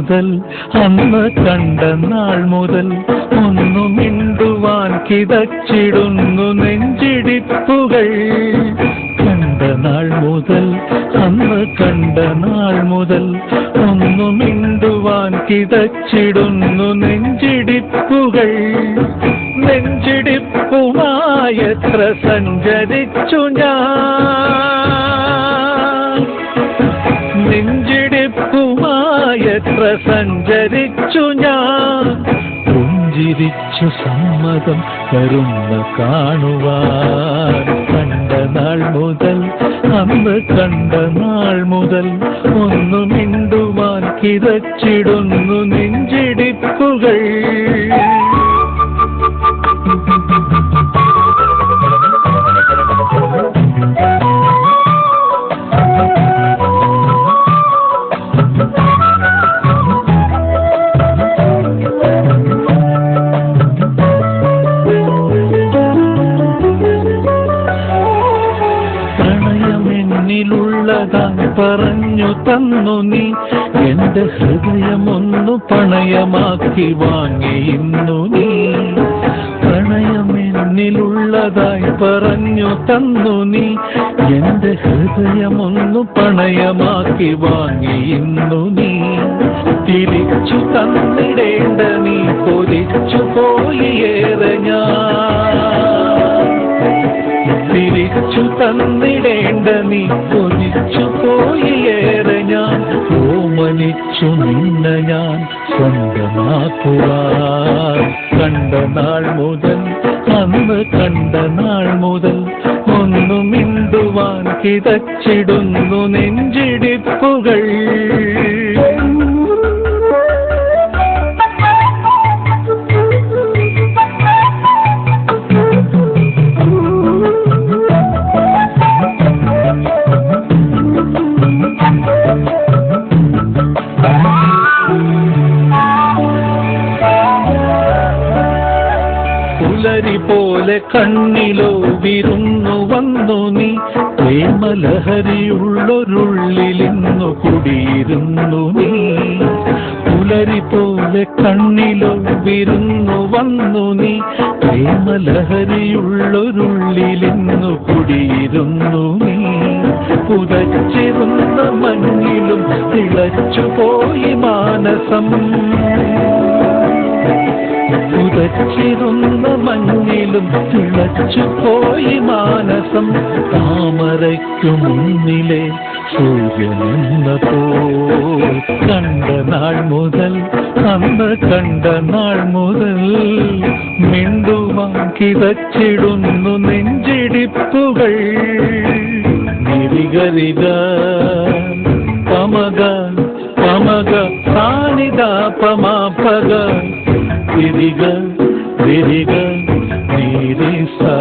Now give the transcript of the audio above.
മുതൽ അന്ന് കണ്ട നാൾ മുതൽ ഒന്നു മിണ്ടുവാൻ കിതച്ചിടുന്നു നെഞ്ചിടിപ്പുകൾ. കണ്ട നാൾ മുതൽ അന്ന് കണ്ട നാൾ മുതൽ ഒന്നു മിണ്ടുവാൻ കിതച്ചിടുന്നു നെഞ്ചിടിപ്പുകൾ. നെഞ്ചിടിപ്പുമായെത്ര സഞ്ചരിച്ചു ഞാൻ, നെഞ്ചിടിപ്പുമായെത്ര സഞ്ചരിച്ചു ഞാൻ. പുഞ്ചിരിച്ചു സമ്മതം തരുന്ന കാണുവാൻ. കണ്ട നാൾ മുതൽ അന്ന് കണ്ട നാൾ മുതൽ ഒന്നു മിണ്ടുവാൻ കിതച്ചിടുന്നു നെഞ്ചിടിപ്പുകൾ. പ്രണയമെന്നിലുള്ളതായി പറഞ്ഞു തന്നു നീ, എന്റെ ഹൃദയമൊന്നു പണയമാക്കി വാങ്ങിയിരുന്നു നീ. പ്രണയമെന്നിലുള്ളതായി പറഞ്ഞു തന്നു നീ, എന്റെ ഹൃദയമൊന്നു പണയമാക്കി വാങ്ങിയിരുന്നു നീ. തിരിച്ചു തന്നിടേണ്ട നീ കൊതിച്ചു പോയേറെ ഞാൻ, തിരിച്ചു തന്നിടേണ്ട നീ കൊതിച്ചു പോയേറെ ഞാൻ. ഓമനിച്ചു നിന്ന ഞാൻ സ്വന്തമാക്കുവാൻ. കണ്ട നാൾ മുതൽ അന്ന് കണ്ട നാൾ മുതൽ ഒന്നു മിണ്ടുവാൻ കിതച്ചിടുന്നു നെഞ്ചിടിപ്പുകൾ. പുലരി പോലെ കണ്ണിലോ വിരുന്നു വന്നു നീ, പ്രേമലഹരിയുള്ളൊരുള്ളിലിന്നു കുടിയിരുന്നു നീ. പുലരി പോലെ കണ്ണിലോ വിരുന്നു വന്നു നീ, പ്രേമലഹരിയുള്ളൊരുള്ളിലിന്നു കുടിയിരുന്നു നീ. പുതച്ചിരുന്ന മഞ്ഞിലും തിളച്ചുപോയി മാനസം, പുതച്ചിരുന്ന മഞ്ഞിലും തിളച്ചുപോയി മാനസം. താമരയ്ക്കു മുന്നിലെ സൂര്യനെന്നപ്പോ. കണ്ട നാൾ മുതൽ അന്ന് കണ്ട നാൾ മുതൽ മിണ്ടുവാൻ കിതച്ചിടുന്നു നെഞ്ചിടിപ്പുകൾ. ഗിരിഗരിക പമക പമക സാനിദ പമാപക. തിരിക തിരിക നീരി സാ